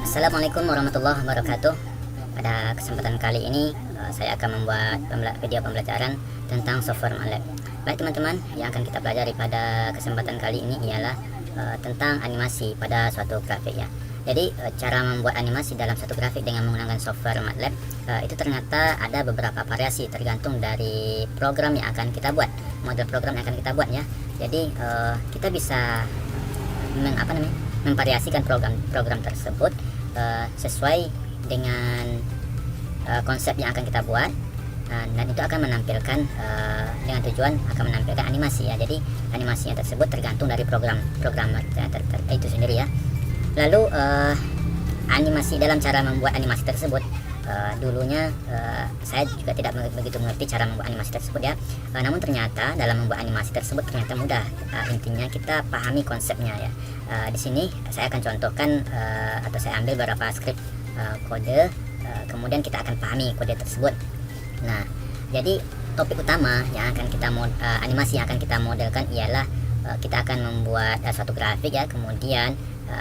Assalamualaikum warahmatullahi wabarakatuh. Pada kesempatan kali ini saya akan membuat video pembelajaran tentang software MATLAB. Baik teman-teman, yang akan kita pelajari pada kesempatan kali ini ialah tentang animasi pada suatu grafik ya. Jadi cara membuat animasi dalam satu grafik dengan menggunakan software MATLAB itu ternyata ada beberapa variasi tergantung dari program yang akan kita buat, model program yang akan kita buat ya. Jadi kita bisa memvariasikan program tersebut sesuai dengan konsep yang akan kita buat, dan itu akan menampilkan dengan tujuan akan menampilkan animasi ya. Jadi animasinya tersebut tergantung dari programmer itu sendiri ya. Lalu animasi, dalam cara membuat animasi tersebut dulunya saya juga tidak begitu mengerti cara membuat animasi tersebut ya. Namun ternyata dalam membuat animasi tersebut ternyata mudah. Intinya kita pahami konsepnya ya. Di sini saya akan contohkan atau saya ambil beberapa script kode, kemudian kita akan pahami kode tersebut. Nah, jadi topik utama yang akan kita animasi yang akan kita modelkan ialah kita akan membuat suatu grafik ya. Kemudian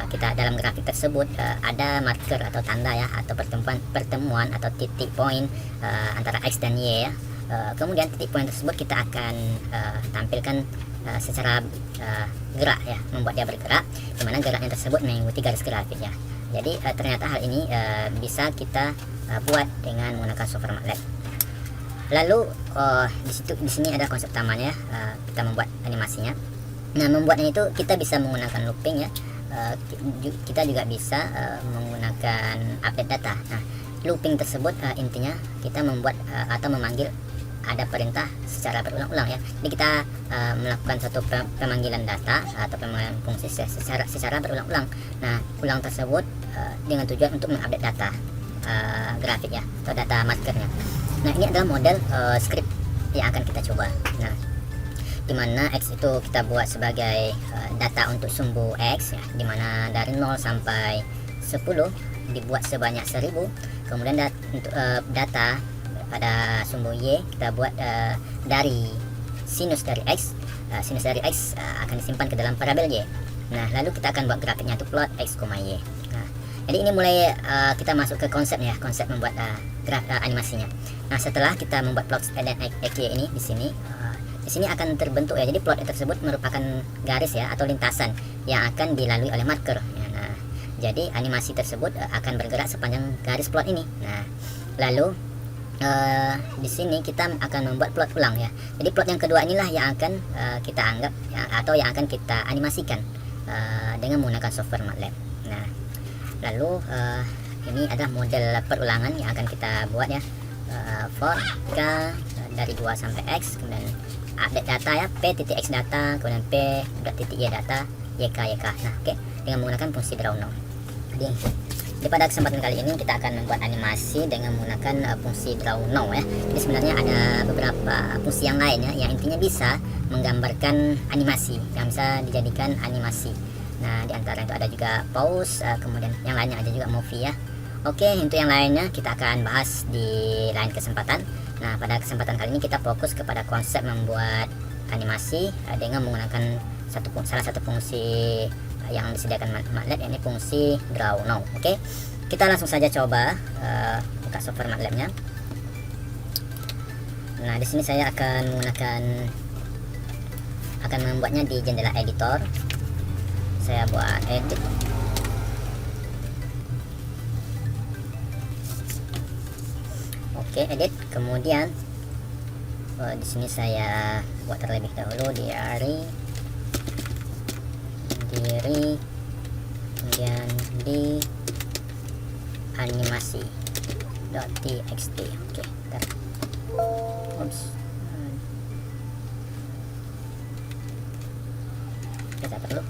kita dalam grafik tersebut ada marker atau tanda ya, atau pertemuan atau titik poin antara X dan Y ya. Kemudian titik poin tersebut kita akan tampilkan secara gerak ya, membuat dia bergerak, dimana geraknya tersebut mengikuti garis grafik ya. Jadi ternyata hal ini bisa kita buat dengan menggunakan software MATLAB. Lalu di sini ada konsep utamanya, kita membuat animasinya. Nah, membuatnya itu kita bisa menggunakan looping ya. Kita juga bisa menggunakan update data. Nah, looping tersebut intinya kita membuat atau memanggil ada perintah secara berulang-ulang ya. Jadi kita melakukan satu pemanggilan data atau pemanggilan fungsi secara berulang-ulang. Nah, ulang tersebut dengan tujuan untuk mengupdate data grafik ya, atau data markernya. Nah, ini adalah model script yang akan kita coba. Nah, dimana X itu kita buat sebagai data untuk sumbu X ya, dimana dari 0 sampai 10 dibuat sebanyak 1000. Kemudian untuk data pada sumbu Y kita buat dari sinus dari X. Sinus dari X akan disimpan ke dalam variabel Y. Nah, lalu kita akan buat grafiknya untuk plot X, Y. Nah, jadi ini mulai kita masuk ke konsepnya, konsep membuat animasinya. Nah, setelah kita membuat plot dan XY ini di sini akan terbentuk ya. Jadi plot tersebut merupakan garis ya, atau lintasan yang akan dilalui oleh marker ya. Nah, jadi animasi tersebut akan bergerak sepanjang garis plot ini. Nah, lalu di sini kita akan membuat plot ulang ya. Jadi plot yang kedua inilah yang akan kita anggap ya, atau yang akan kita animasikan dengan menggunakan software MATLAB. Nah, lalu ini adalah model perulangan yang akan kita buat ya. For K dari 2 sampai X, kemudian update data ya, P titik X data, kemudian P titik Y data, YK. Nah, oke, dengan menggunakan fungsi draw now. Jadi pada kesempatan kali ini kita akan membuat animasi dengan menggunakan fungsi draw now ya. Jadi sebenarnya ada beberapa fungsi yang lain ya, yang intinya bisa menggambarkan animasi, yang bisa dijadikan animasi. Nah, di antara itu ada juga pause, kemudian yang lainnya ada juga movie ya. Oke, untuk yang lainnya kita akan bahas di lain kesempatan. Nah, pada kesempatan kali ini kita fokus kepada konsep membuat animasi dengan menggunakan salah satu fungsi yang disediakan MATLAB, yakni fungsi draw now. Oke, kita langsung saja coba buka software MATLAB-nya. Nah, di sini saya akan membuatnya di jendela editor. Saya buat edit. Oke, edit. Kemudian di sini saya buat terlebih dahulu diri, kemudian di animasi.txt. Oke, bentar. Oops. Kita perlu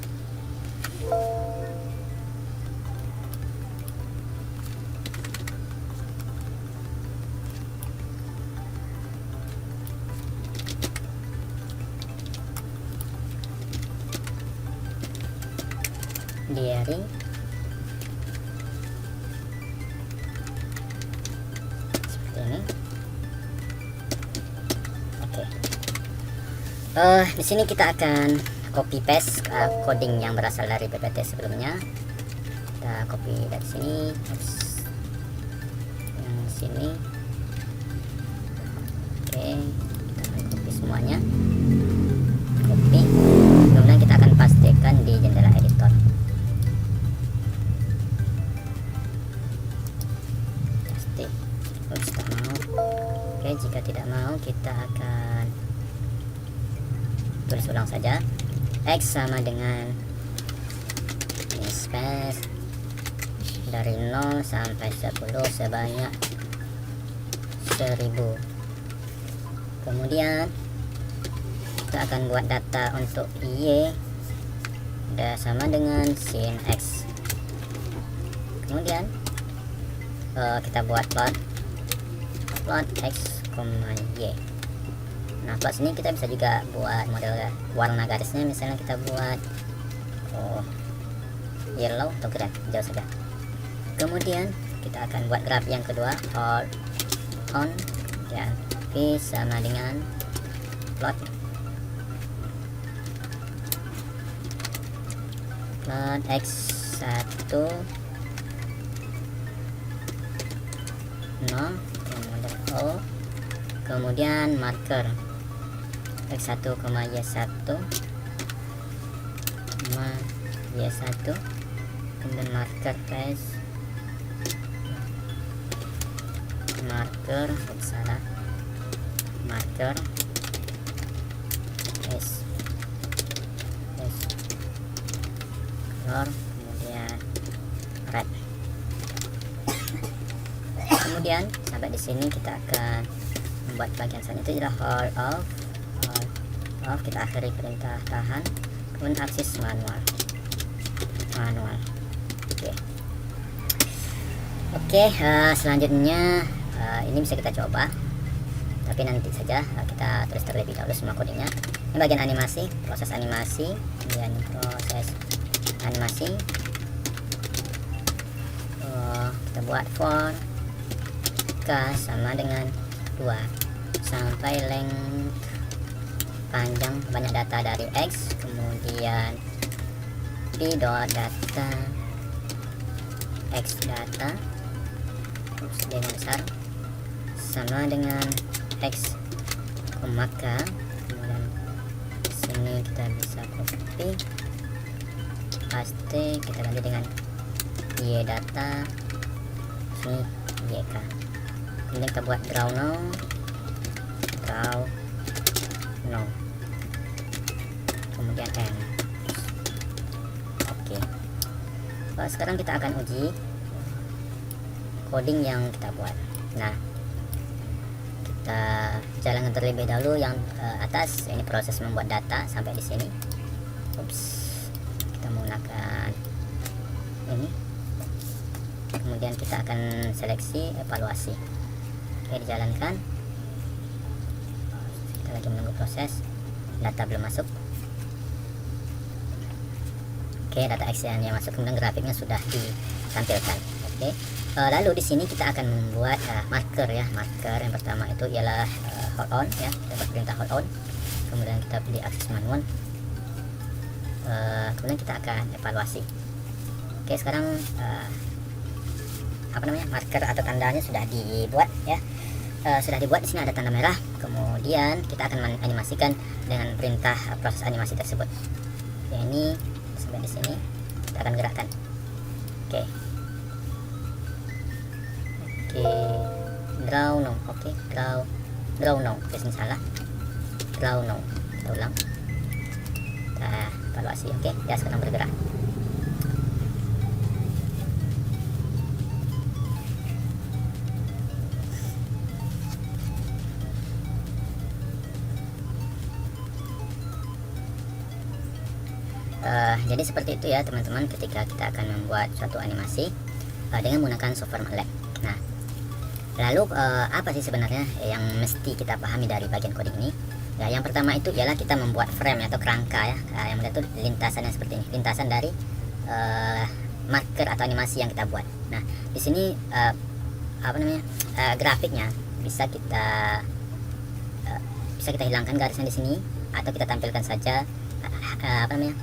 diri seperti ini. Oke. Di sini kita akan copy paste coding yang berasal dari PPT sebelumnya. Kita copy dari sini, yang sini. Oke, kita akan copy semuanya, copy. Kemudian kita akan pastikan di jendela editor. Pasti. Tak mau. Oke, jika tidak mau kita akan tulis ulang saja. X sama dengan ini space dari 0 sampai 10 sebanyak 1000. Kemudian kita akan buat data untuk Y sama dengan sin X. Kemudian kita buat plot X, Y. Nah, plot sini kita bisa juga buat model warna garisnya, misalnya kita buat yellow atau green, jauh saja. Kemudian kita akan buat graf yang kedua, hold on, dan V sama dengan plot X1 0, model O, kemudian marker X1, Y1, Y1, kemudian marker face, marker, salah, marker S, color, kemudian red. Kemudian sampai di sini kita akan membuat bagian selanjutnya, itu adalah hold off, kita akhiri perintah tahan, kemudian akses manual. Oke, selanjutnya ini bisa kita coba, tapi nanti saja. Kita tulis terlebih dahulu semua kodenya. Ini bagian animasi, proses animasi, kemudian proses animasi. Kita buat for K sama dengan 2 sampai length panjang banyak data dari X, kemudian p dot data X data dengan besar sama dengan X, K, kemudian sini kita bisa copy paste, kita ganti dengan Y data, sini YK. Kemudian kita buat draw now, kemudian N. Oke. Sekarang kita akan uji coding yang kita buat. Nah, kita jalankan terlebih dahulu yang atas. Ini proses membuat data sampai di sini. Kita menggunakan ini. Kemudian kita akan seleksi evaluasi. Oke, dijalankan. Kita lagi menunggu proses. Data belum masuk. Oke, data X yang masuk, kemudian grafiknya sudah ditampilkan. Oke. Lalu di sini kita akan membuat marker ya. Marker yang pertama itu ialah hold on ya. Kita buat perintah hold on. Kemudian kita pilih akses manual. Kemudian kita akan evaluasi. Oke, sekarang marker atau tandanya sudah dibuat ya. Sudah dibuat. Di sini ada tanda merah. Kemudian kita akan menganimasikan dengan perintah proses animasi tersebut. Ya, ini sampai di sini kita akan gerakkan. Oke, draw now. Oke, draw now. Sini salah. Draw now. Kita ulang. Kita evaluasi. Oke, ya sekarang bergerak. Jadi seperti itu ya teman-teman, ketika kita akan membuat suatu animasi dengan menggunakan software MATLAB. Nah, lalu apa sih sebenarnya yang mesti kita pahami dari bagian coding ini? Ya, yang pertama itu ialah kita membuat frame atau kerangka ya. Yang itu lintasan yang seperti ini, lintasan dari marker atau animasi yang kita buat. Nah, di sini grafiknya bisa kita hilangkan garisnya di sini, atau kita tampilkan saja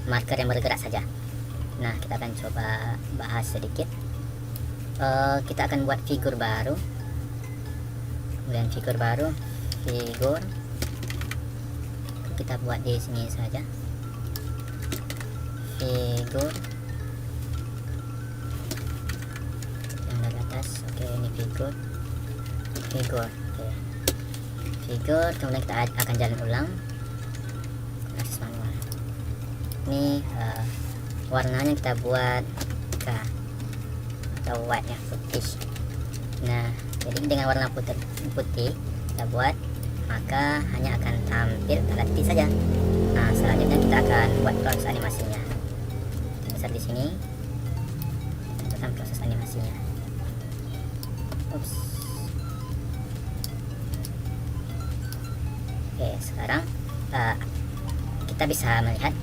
marker yang bergerak saja. Nah, kita akan coba bahas sedikit. Kita akan buat figur baru, kemudian figur baru, figur kita buat di sini saja, figur yang dari atas. Oke, ini figur, oke. Figur, kemudian kita akan jalan ulang akses manual. Ini warnanya kita buat K atau white ya, putih. Nah, jadi dengan warna putih kita buat, maka hanya akan tampil tanda titik saja. Nah, selanjutnya kita akan buat proses animasinya. Bisa di sini tentukan proses animasinya. Ups. Oke, sekarang kita bisa melihat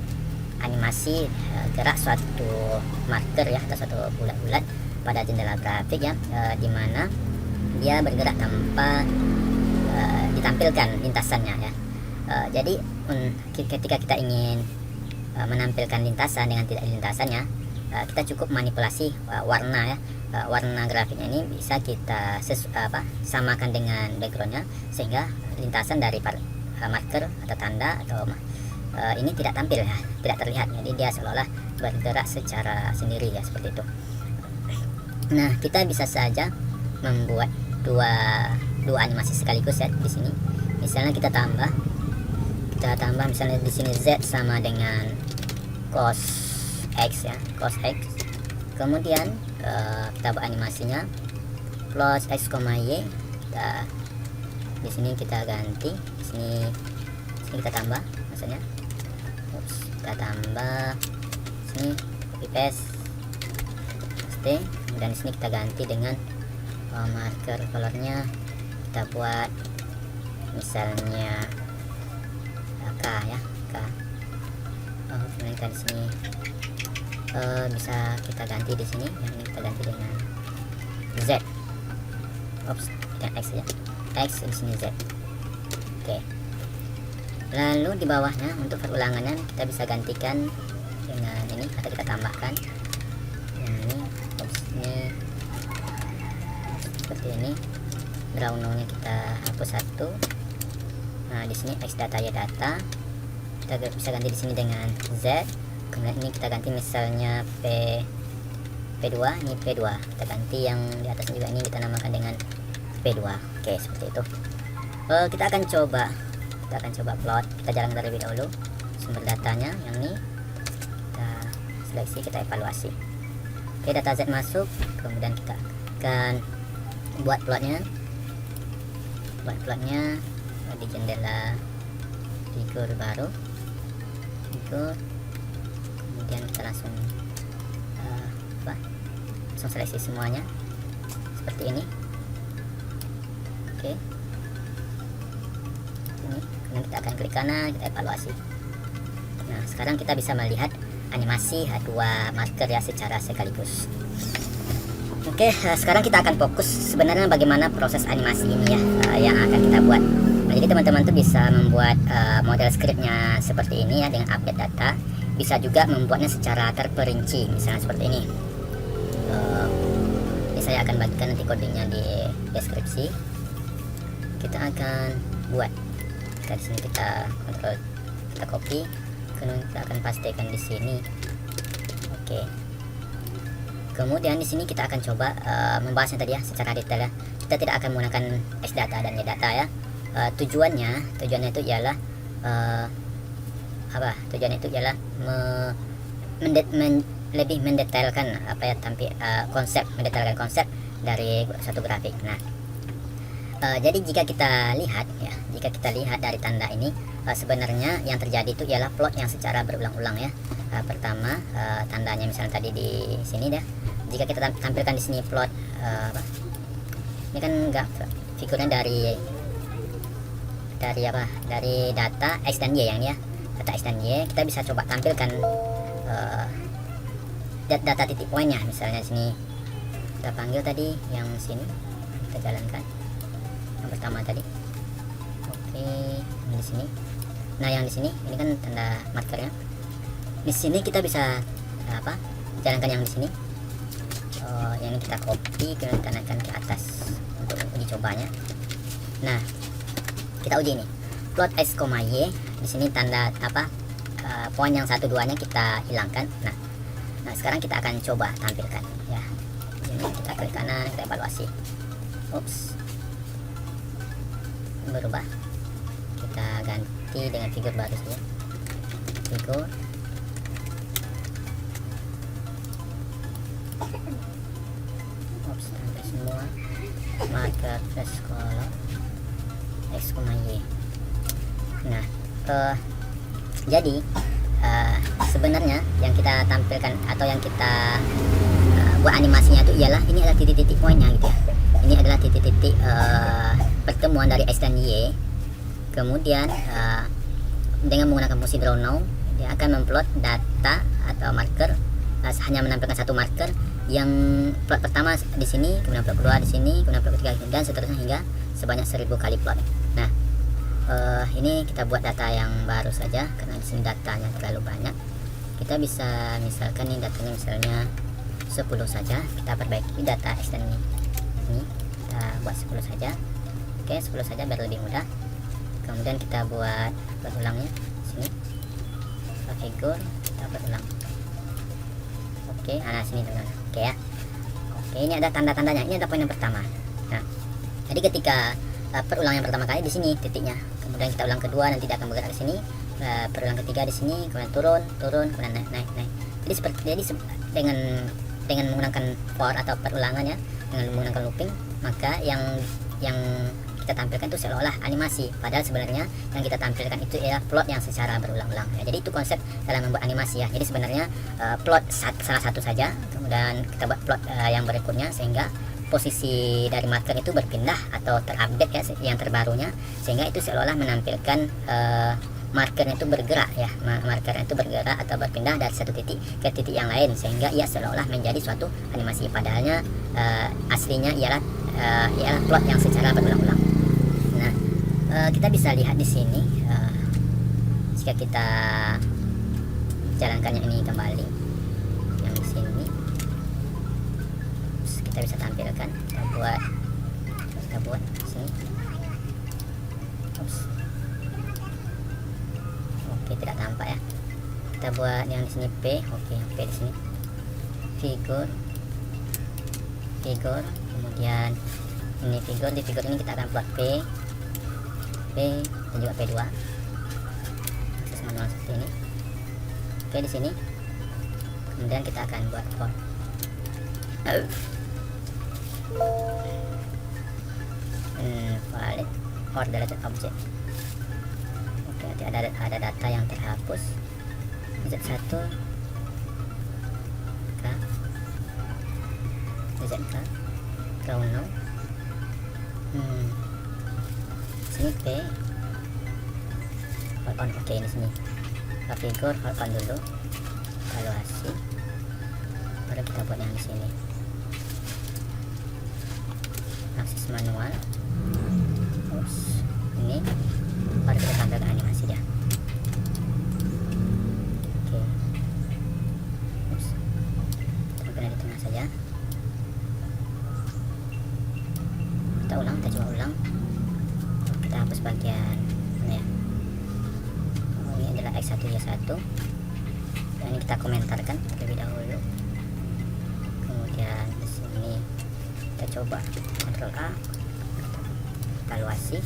animasi gerak suatu marker ya, atau suatu bulat-bulat pada jendela grafik ya, dimana dia bergerak tanpa ditampilkan lintasannya ya. Jadi ketika kita ingin menampilkan lintasan dengan tidak ada lintasannya, kita cukup manipulasi warna ya. Warna grafiknya ini bisa kita samakan dengan backgroundnya, sehingga lintasan dari marker atau tanda atau ini tidak tampil ya, tidak terlihat. Jadi dia seolah-olah bergerak secara sendiri ya, seperti itu. Nah, kita bisa saja membuat dua animasi sekaligus ya di sini. Misalnya kita tambah misalnya di sini Z sama dengan cos X ya, cos X. Kemudian kita buat animasinya plus X, Y. Di sini kita ganti, di sini kita tambah, maksudnya kita tambah sini, copy paste, dan di sini kita ganti dengan marker colornya kita buat misalnya K ya, K. Kemudian kita di sini bisa kita ganti di sini, yang ini kita ganti dengan Z. Dengan X ya, X di sini Z. Oke. Lalu di bawahnya untuk perulangannya kita bisa gantikan dengan ini, atau kita tambahkan yang ini, ini seperti ini. Ground-nya kita hapus satu. Nah, di sini X data ya data. Kita bisa ganti di sini dengan Z. Kemudian ini kita ganti misalnya P2, ini P2. Kita ganti yang di atas juga, ini kita namakan dengan P2. Oke, seperti itu. Kita akan coba plot. Kita jalan terlebih dahulu sumber datanya, yang ini kita seleksi, kita evaluasi. Oke, data Z masuk, kemudian kita akan buat plotnya di jendela figur baru, figur. Kemudian kita langsung seleksi semuanya seperti ini. Oke, ini kemudian kita akan klik kanan, kita evaluasi. Nah, sekarang kita bisa melihat animasi dua marker ya secara sekaligus. Oke, sekarang kita akan fokus sebenarnya bagaimana proses animasi ini ya, yang akan kita buat. Nah, jadi teman-teman tuh bisa membuat model scriptnya seperti ini ya, dengan update data. Bisa juga membuatnya secara terperinci, misalnya seperti ini. Ini saya akan bagikan nanti kodenya di deskripsi. Kita akan buat. Di sini kita kontrol, kita copy, kemudian kita akan pastikan di sini. Oke. Kemudian di sini kita akan coba membahasnya tadi ya secara detail ya. Kita tidak akan menggunakan X data dan Y data ya. Tujuannya itu ialah tujuannya itu ialah lebih mendetailkan mendetailkan konsep dari suatu grafik. Nah, jadi jika kita lihat dari tanda ini, sebenarnya yang terjadi itu ialah plot yang secara berulang-ulang ya. Pertama, tandanya misalnya tadi di sini dah. Jika kita tampilkan di sini plot ini kan enggak figurnya dari data X dan Y yang ini ya. Data X dan Y, kita bisa coba tampilkan data titik poinnya. Misalnya di sini kita panggil tadi yang sini, kita jalankan yang pertama tadi. Oke, ini di sini. Nah, yang di sini ini kan tanda markernya. Di sini kita bisa jalankan yang di sini. Yang ini kita copy, kemudian kita naikkan ke atas untuk uji cobanya. Nah, kita uji ini plot x, y. Di sini tanda apa, poin yang 1, 2-nya kita hilangkan. Nah sekarang kita akan coba tampilkan ya. Di sini kita klik kanan, kita evaluasi. Ups, berubah. Kita ganti dengan figur baru saja. Figur. Ups, tampil semua. Marker plus color x, y. Nah, jadi sebenarnya yang kita tampilkan atau yang kita buat animasinya itu ialah ini adalah titik-titik poinnya gitu ya. Ini adalah titik-titik pertemuan dari x dan y. Kemudian dengan menggunakan fungsi draw now, dia akan memplot data atau marker, hanya menampilkan satu marker. Yang plot pertama di sini, kemudian plot kedua di sini, kemudian plot ketiga, dan seterusnya hingga sebanyak 1000 kali plot. Nah, ini kita buat data yang baru saja karena di sini datanya terlalu banyak. Kita bisa misalkan nih datanya misalnya 10 saja. Kita perbaiki data x dan ini kita buat 10 saja. Oke, 10 saja biar lebih mudah. Kemudian kita buat berulangnya sini, figur kita berulang. Oke, nah sini teman-teman. Oke ya. Oke, ini ada tanda-tandanya. Ini ada poin yang pertama. Nah, jadi ketika perulang yang pertama kali di sini titiknya, kemudian kita ulang kedua, nanti dia akan bergerak di sini. Perulang ketiga di sini, kemudian turun, kemudian naik. Jadi dengan menggunakan for atau perulangan ya, dengan menggunakan looping, maka yang kita tampilkan itu seolah-olah animasi, padahal sebenarnya yang kita tampilkan itu adalah plot yang secara berulang-ulang ya. Jadi itu konsep dalam membuat animasi ya. Jadi sebenarnya plot salah satu saja, kemudian kita buat plot yang berikutnya sehingga posisi dari marker itu berpindah atau terupdate ya, yang terbarunya, sehingga itu seolah-olah menampilkan markernya itu bergerak ya, markernya itu bergerak atau berpindah dari satu titik ke titik yang lain, sehingga ia seolah-olah menjadi suatu animasi, padahalnya aslinya ialah plot yang secara berulang-ulang. Nah, kita bisa lihat di sini jika kita jalankannya ini kembali yang di sini, kita bisa tampilkan, kita buat sini. Oops. Oke, tidak tampak ya. Kita buat yang di sini P. Oke, di sini figur, kemudian ini figur. Di figur ini kita akan buat P dan juga P2. Akses manual seperti ini. Oke, di sini. Kemudian kita akan buat for valid or deleted object. Oke, ada data yang terhapus. Z1 K ZK draw now. Sini P hold on. Oke, ini sini figur hold on dulu, evaluasi, baru kita buat yang di sini akses manual. Oops, ini baru kita tampilkan animasi dia. Oke, oops, tampilkan di tengah saja. Kita coba ulang. Kita hapus bagian mana ya. Ini adalah X1 Y1. Dan ini kita komentarkan terlebih dahulu. Kemudian di sini kita coba Ctrl A, evaluasi.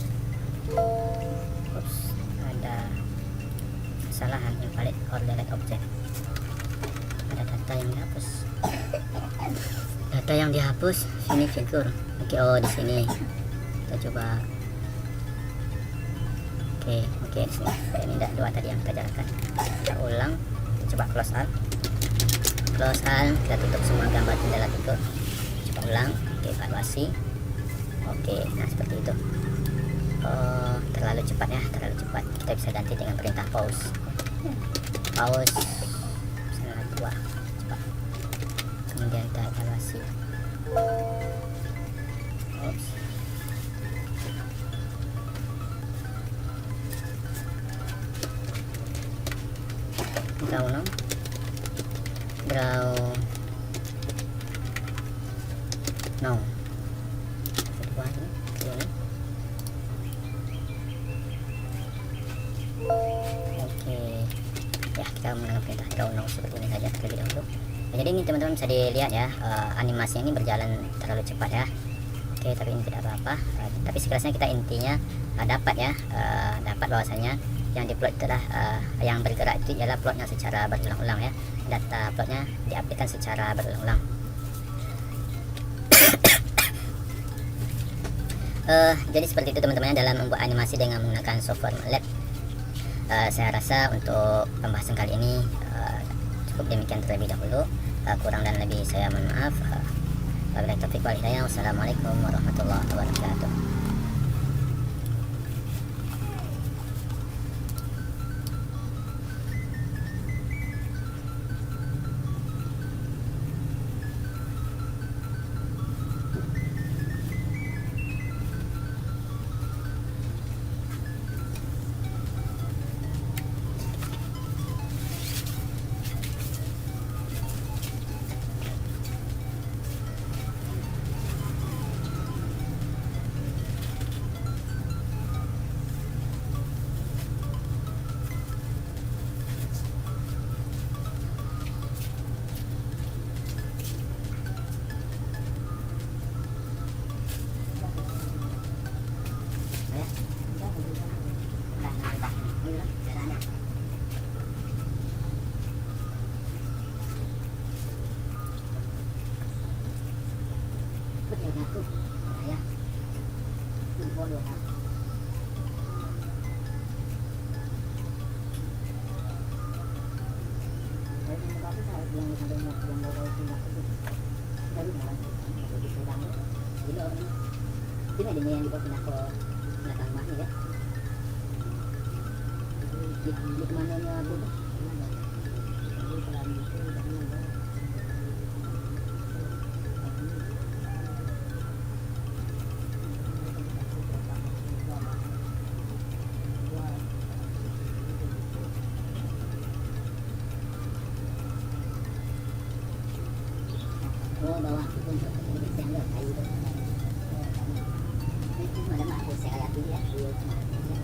Oops, ada kesalahan, invalid or delete object. Ada data yang dihapus. Data yang dihapus sini figur. Oke, oh di sini. Kita coba. Oke, di sini. Ini ada dua tadi yang kita jalankan. Kita ulang. Kita coba close all. Kita tutup semua gambar jendela figur. Coba ulang. Oke, evaluasi. Oke, nah seperti itu. Oh, terlalu cepat ya, terlalu cepat. Kita bisa ganti dengan perintah pause. Misalnya 2, cepat. Kemudian kita evaluasi. Oops. Draw no. Kedua ini. Oke. Ya, kita menggunakan perintah draw now seperti ini saja terlebih dahulu. Ya, jadi ini teman-teman bisa dilihat ya, animasinya ini berjalan terlalu cepat ya. Oke, tapi ini tidak apa-apa. Tapi sekelasnya kita intinya dapat ya, dapat bahwasanya yang diplot itulah yang bergerak itu ialah plotnya secara berulang-ulang ya. Data plotnya diupdatekan secara berulang-ulang. Jadi seperti itu teman-teman dalam membuat animasi dengan menggunakan software MATLAB. Saya rasa untuk pembahasan kali ini cukup demikian terlebih dahulu. Kurang dan lebih saya mohon maaf. Wabillahi taufiq wal hidayah. Wassalamualaikum warahmatullahi wabarakatuh. Ini ada yang dibawa pindah ke belakang rumah ya. Di kemananya tuh? Oh, bawah itu pun saya nggak kayu itu. Itu ada mah saya kayak ya.